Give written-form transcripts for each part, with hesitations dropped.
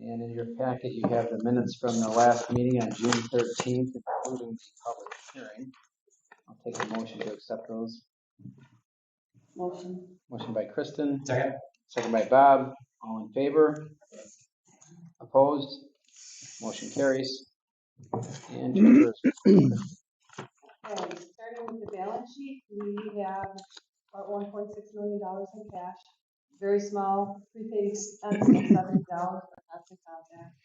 And in your packet, you have the minutes from the last meeting on June 13th, including the public hearing. I'll take a motion to accept those. Motion. Motion by Kristen. Second. Second by Bob. All in favor? Opposed? Motion carries. And treasurer's report. Okay, starting with the balance sheet, we have about $1.6 million in cash. Very small prepaid expense of $70 for constant contact.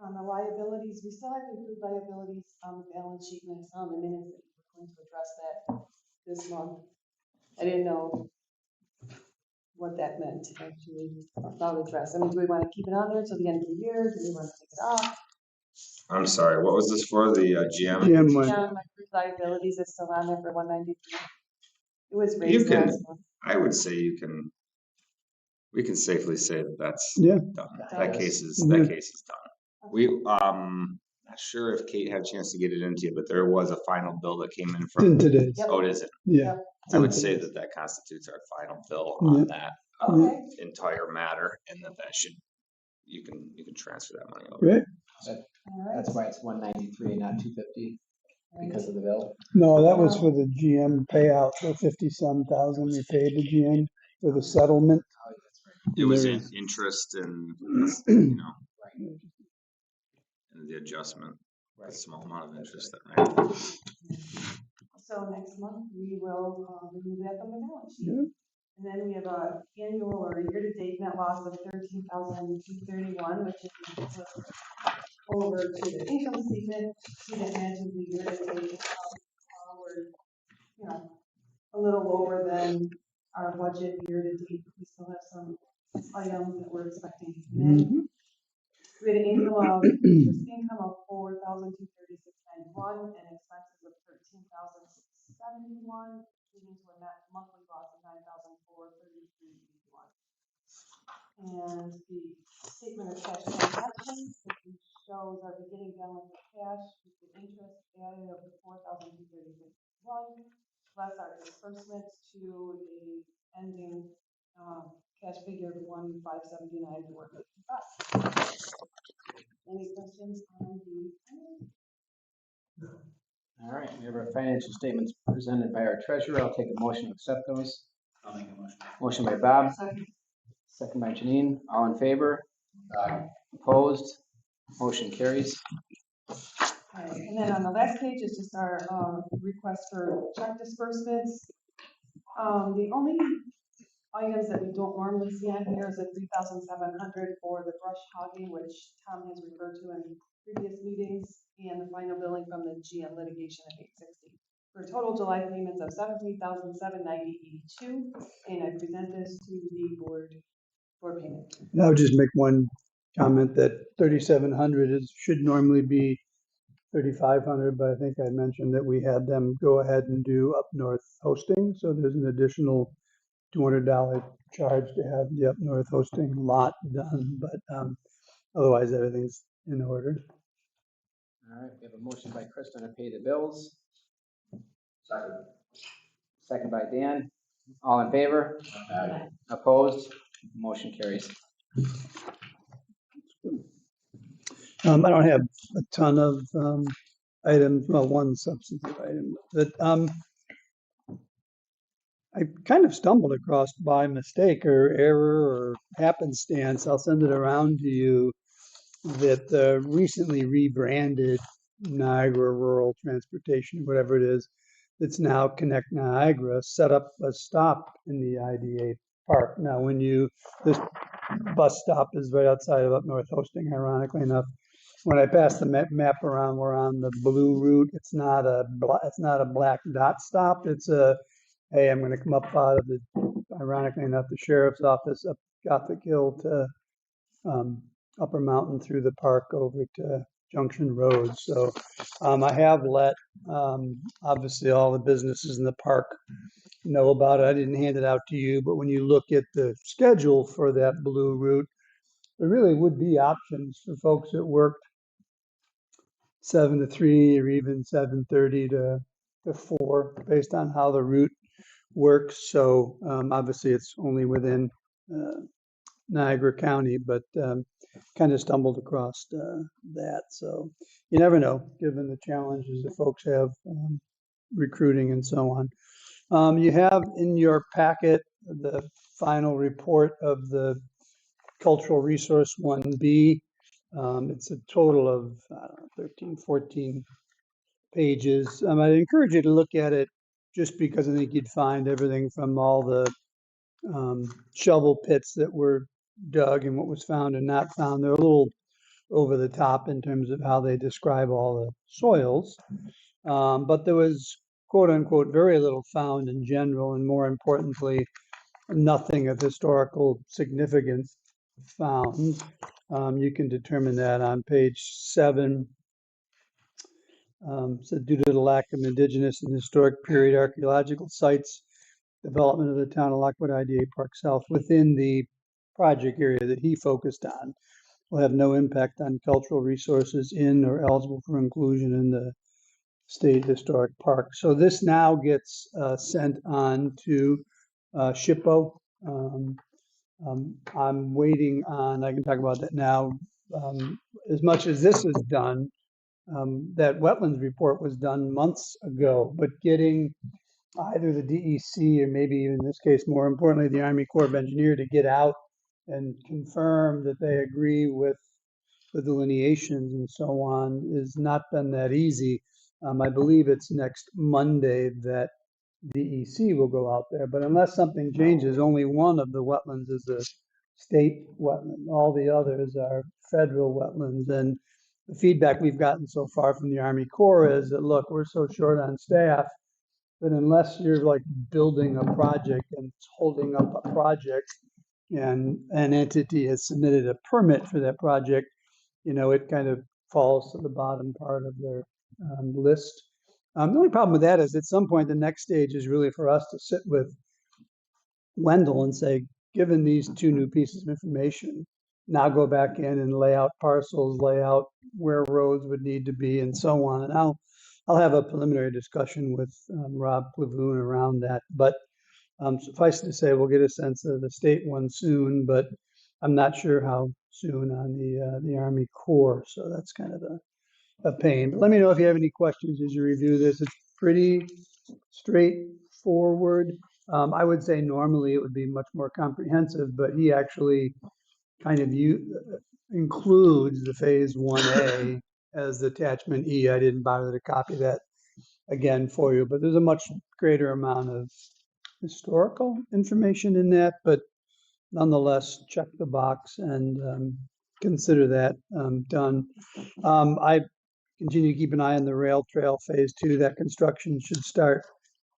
On the liabilities, we still have accrued liabilities on the balance sheet, and I saw in the minutes that we're going to address that this month. I didn't know what that meant actually about address. I mean, do we want to keep it on there until the end of the year? Do we want to take it off? I'm sorry, what was this for, the GM? GM one. Yeah, my accrued liabilities is still on there for 193. It was You raised can, last month. I would say we can safely say that that's Yeah. done. That That is- case is done. We, not sure if Kate had a chance to get it into you, but there was a final bill that came in In from, today's. Yep. oh, it isn't. Yeah. I would say that constitutes our final bill on that Okay. entire matter, and that should, you can transfer that money over. Right? All right. That's why it's 193 and not 250 because of the bill. No, that was for the GM payout, the 50-some thousand we paid the GM for the settlement. Oh, that's right. It was There in is. interest and, you know, Right. and the adjustment, a Right. small amount of interest that ran. So next month, we will remove that from the balance sheet. Yeah. And then we have a annual or year-to-date net loss of $13,231, which is over to the income statement. See that matches the year-to-date income. We're, a little lower than our budget year-to-date. We still have some items that we're expecting to come in. We had an interest income of $4,236.91 and expenses of $13,671, leading to a net monthly loss of $9,433.81. And the statement of cash transactions, which shows our beginning balance of cash with the interest added of the $4,236.91, less our disbursements to the ending cash figure of $1,579 to work with. Any questions on the? All right, we have our financial statements presented by our treasurer. I'll take a motion to accept those. I'll make a motion. Motion by Bob, Second. second by Janine. All in favor? Opposed? Motion carries. Okay, and then on the last page is just our request for check disbursements. The only items that we don't normally see on here is a $3,700 for the brush hogging, which Tom has referred to in previous meetings, and the final billing from the GM litigation of $860. For total July payments of $17,790.82, and I present this to the board for payment. And I would just make one comment that 3,700 should normally be 3,500, but I think I mentioned that we had them go ahead and do Up North hosting, so there's an additional $200 charge to have the Up North hosting lot done, but otherwise everything's in order. All right, we have a motion by Kristen to pay the bills. Second. Second by Dan. All in favor? Opposed? Motion carries. I don't have a ton of items, well, one substantive item that I kind of stumbled across by mistake or error or happenstance. I'll send it around to you that recently rebranded Niagara Rural Transportation, whatever it is, that's now Connect Niagara, set up a stop in the IDA park. Now, this bus stop is right outside of Up North hosting, ironically enough. When I pass the map around, we're on the blue route. It's not a black dot stop. It's a, hey, I'm going to come up out of the, ironically enough, the sheriff's office up Gothic Hill to Upper Mountain through the park over to Junction Road. So I have let obviously all the businesses in the park know about it. I didn't hand it out to you, but when you look at the schedule for that blue route, there really would be options for folks that worked 7 to 3 or even 7:30 to 4 based on how the route works. So obviously it's only within Niagara County, but kind of stumbled across that. So you never know, given the challenges that folks have recruiting and so on. You have in your packet the final report of the Cultural Resource 1B. It's a total of, I don't know, 13, 14 pages. I'd encourage you to look at it just because I think you'd find everything from all the shovel pits that were dug and what was found and not found. They're a little over the top in terms of how they describe all the soils. But there was, quote unquote, very little found in general, and more importantly, nothing of historical significance found. You can determine that on page 7. So due to the lack of indigenous and historic period archaeological sites, development of the town of Lockwood IDA Park South within the project area that he focused on will have no impact on cultural resources in or eligible for inclusion in the state historic park. So this now gets sent on to SHPO. I'm waiting on, I can talk about that now. As much as this is done, that wetlands report was done months ago, but getting either the DEC or maybe even in this case, more importantly, the Army Corps of Engineer to get out and confirm that they agree with the delineations and so on has not been that easy. I believe it's next Monday that DEC will go out there, but unless something changes, only one of the wetlands is a state wetland. All the others are federal wetlands. And the feedback we've gotten so far from the Army Corps is that, look, we're so short on staff that unless you're like building a project and it's holding up a project and an entity has submitted a permit for that project, it kind of falls to the bottom part of their list. The only problem with that is at some point, the next stage is really for us to sit with Wendell and say, given these 2 new pieces of information, now go back in and lay out parcels, lay out where roads would need to be and so on. And I'll have a preliminary discussion with Rob Plavoon around that. But suffice to say, we'll get a sense of the state one soon, but I'm not sure how soon on the Army Corps. So that's kind of a pain. But let me know if you have any questions as you review this. It's pretty straightforward. I would say normally it would be much more comprehensive, but he actually kind of includes the phase 1A as the attachment E. I didn't bother to copy that again for you, but there's a much greater amount of historical information in that, but nonetheless, check the box and consider that done. I continue to keep an eye on the rail trail phase 2. That construction should start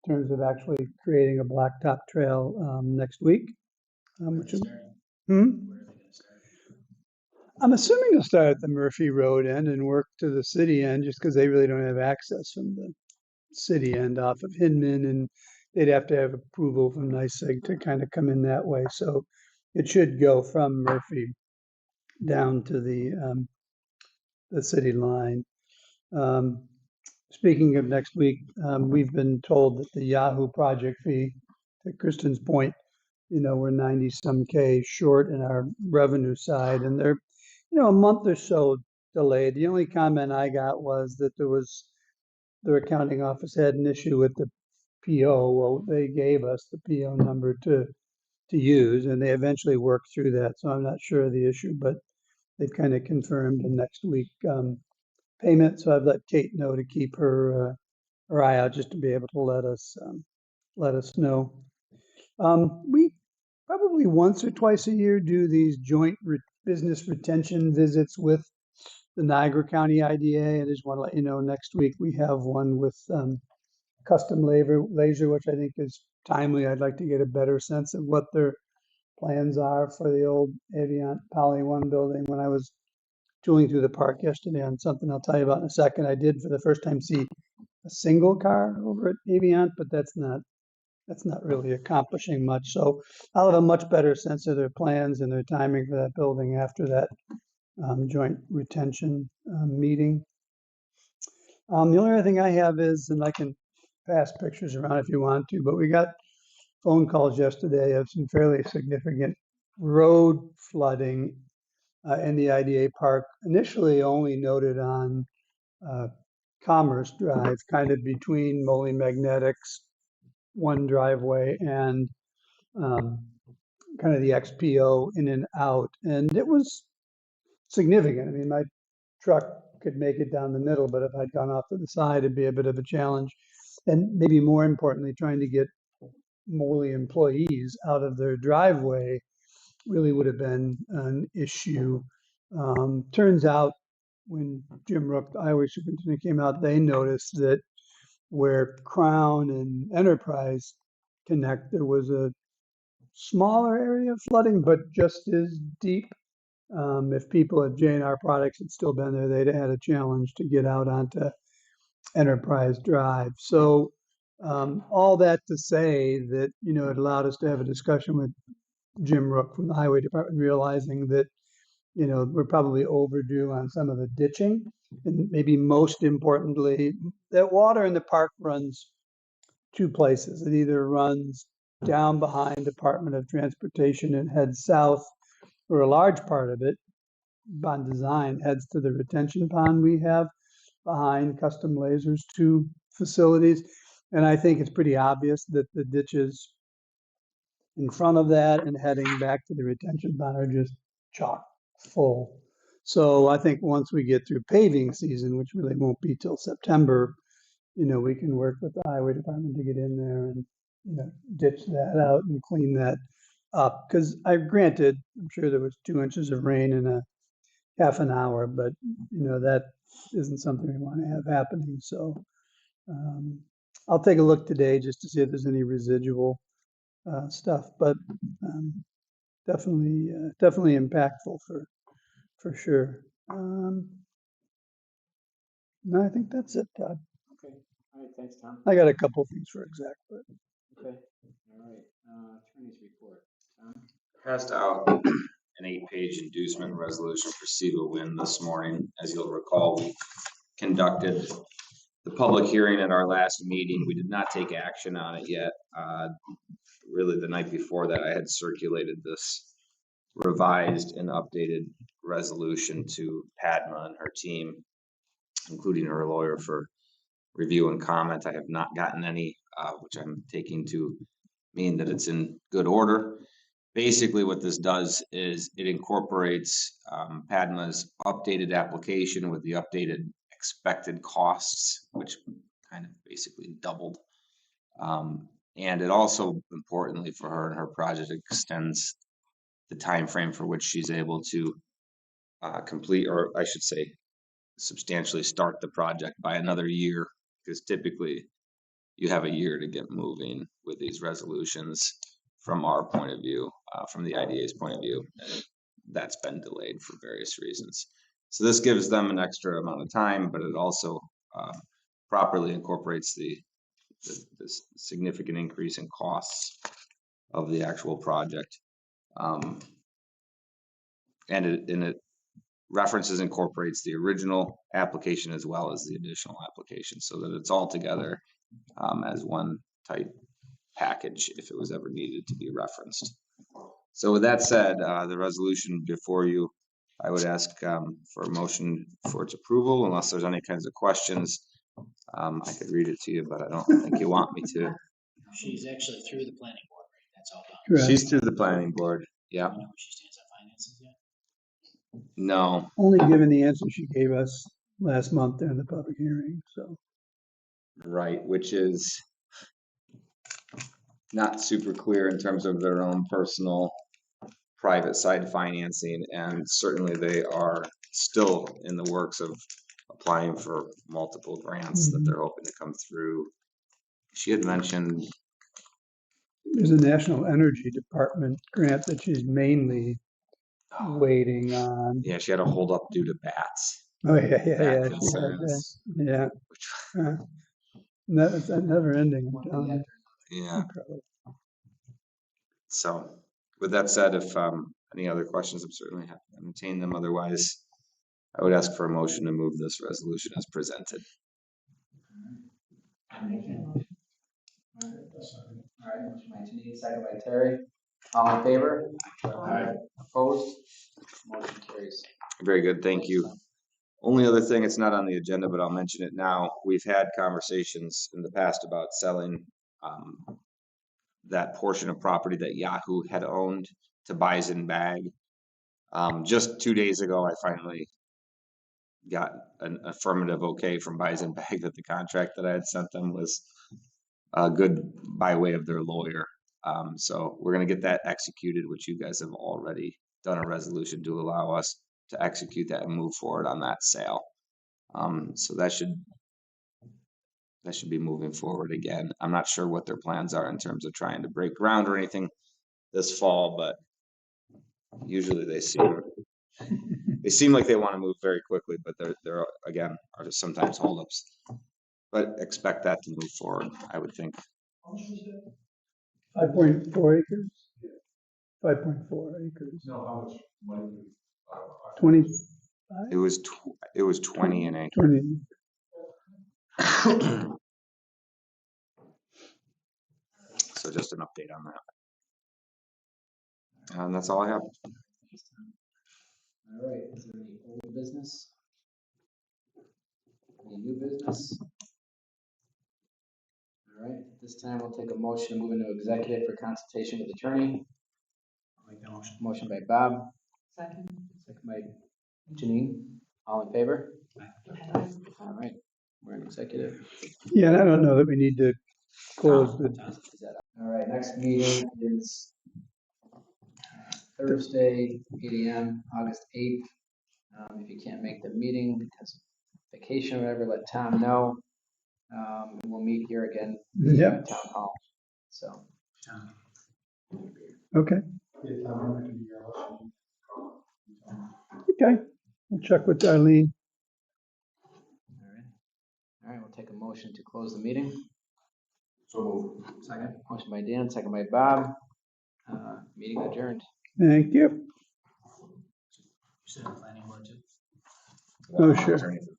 in terms of actually creating a blacktop trail next week. Which is, I'm assuming they'll start at the Murphy Road end and work to the city end, just because they really don't have access from the city end off of Hinman, and they'd have to have approval from NYSEG to kind of come in that way. So it should go from Murphy down to the city line. Speaking of next week, we've been told that the Yahoo project fee, to Kristen's point, we're 90 some K short in our revenue side, and they're, a month or so delayed. The only comment I got was that their accounting office had an issue with the PO. Well, they gave us the PO number to use, and they eventually worked through that. So I'm not sure of the issue, but they've kind of confirmed the next week payment. So I've let Kate know to keep her eye out, just to be able to let us know. We probably once or twice a year do these joint business retention visits with the Niagara County IDA. I just want to let you know next week we have one with Custom Laser, which I think is timely. I'd like to get a better sense of what their plans are for the old Aviant Poly 1 building. When I was touring through the park yesterday on something I'll tell you about in a second, I did for the first time see a single car over at Aviant, but that's not really accomplishing much. So I'll have a much better sense of their plans and their timing for that building after that joint retention meeting. The only other thing I have is, and I can pass pictures around if you want to, but we got phone calls yesterday of some fairly significant road flooding in the IDA park, initially only noted on Commerce Drive, kind of between Moline Magnetics, one driveway, and kind of the XPO in and out. And it was significant. I mean, my truck could make it down the middle, but if I'd gone off to the side, it'd be a bit of a challenge. And maybe more importantly, trying to get Moley employees out of their driveway really would have been an issue. Turns out when Jim Rook, the highway superintendent, came out, they noticed that where Crown and Enterprise connect, there was a smaller area of flooding, but just as deep. If people at J&R Products had still been there, they'd had a challenge to get out onto Enterprise Drive. So all that to say that, you know, it allowed us to have a discussion with Jim Rook from the Highway Department, realizing that, you know, we're probably overdue on some of the ditching. And maybe most importantly, that water in the park runs two places. It either runs down behind Department of Transportation and heads south, or a large part of it, by design, heads to the retention pond we have behind Custom Lasers 2 facilities. And I think it's pretty obvious that the ditches in front of that and heading back to the retention pond are just chock full. So I think once we get through paving season, which really won't be till September, you know, we can work with the highway department to get in there and, you know, ditch that out and clean that up. Because granted, I'm sure there was 2 inches of rain in a half an hour, but you know, that isn't something we want to have happening. So I'll take a look today just to see if there's any residual stuff, but definitely impactful for sure. No, I think that's it, Todd. Okay, all right, thanks, Tom. I got a couple things for exec, but Okay, all right, attorney's report. Tom? Passed out an 8-page inducement resolution for CEVA Wind this morning. As you'll recall, we conducted the public hearing at our last meeting. We did not take action on it yet. Really, the night before that, I had circulated this revised and updated resolution to Padma and her team, including her lawyer, for review and comment. I have not gotten any, which I'm taking to mean that it's in good order. Basically, what this does is it incorporates Padma's updated application with the updated expected costs, which kind of basically doubled. And it also, importantly for her and her project, extends the time frame for which she's able to complete, or I should say, substantially start the project by another year, because typically you have a year to get moving with these resolutions from our point of view, from the IDA's point of view. And that's been delayed for various reasons. So this gives them an extra amount of time, but it also properly incorporates the significant increase in costs of the actual project. And it references, incorporates the original application as well as the additional application, so that it's all together as one tight package if it was ever needed to be referenced. So with that said, the resolution before you, I would ask for a motion for its approval, unless there's any kinds of questions. I could read it to you, but I don't think you want me to. She's actually through the planning board, right? That's all done. correct. She's through the planning board. Yeah. You know where she stands on finances yet? No. Only given the answer she gave us last month during the public hearing. So Right, which is not super clear in terms of their own personal private side financing, and certainly they are still in the works of applying for multiple grants that they're hoping to come through. She had mentioned, there's a National Energy Department grant that she's mainly waiting on. yeah, she had a hold up due to bats. Oh yeah, Bat she had that. concerns. Yeah. It's never ending. I'm telling you. Yeah. Incredible. So with that said, if any other questions, I'm certainly happy to entertain them. Otherwise, I would ask for a motion to move this resolution as presented. All right, motion by Janine, second by Terry. All in favor? Aye. Opposed? Motion carries. Very good, thank you. Only other thing, it's not on the agenda, but I'll mention it now. We've had conversations in the past about selling that portion of property that Yahoo had owned to Bison Bag. Just 2 days ago, I finally got an affirmative okay from Bison Bag that the contract that I had sent them was good by way of their lawyer. So we're gonna get that executed, which you guys have already done a resolution to allow us to execute that and move forward on that sale. So that should be moving forward again. I'm not sure what their plans are in terms of trying to break ground or anything this fall, but usually they seem like they want to move very quickly, but there again are sometimes holdups. But expect that to move forward, I would think. 5.4 acres? 5.4 acres. No, how much money? 20, It was 20 an acre. 20. So just an update on that. And that's all I have. All right, is there any old business? Any new business? All right, this time we'll take a motion to move into executive for consultation with attorney. I'll make that motion. Motion by Bob, Second. second by Janine. All in favor? Aye. All right, we're in executive. Yeah, and I don't know that we need to close the, Is that all right? Next meeting is Thursday, 8 AM, August 8th. If you can't make the meeting because of vacation or whatever, let Tom know. And we'll meet here again in Yep. Town Hall. So, okay, okay. We'll check with Darlene. all right, we'll take a motion to close the meeting. So move. Second. Motion by Dan, second by Bob. Meeting adjourned. Thank you. You said the planning board too? Oh, sure. Attorney for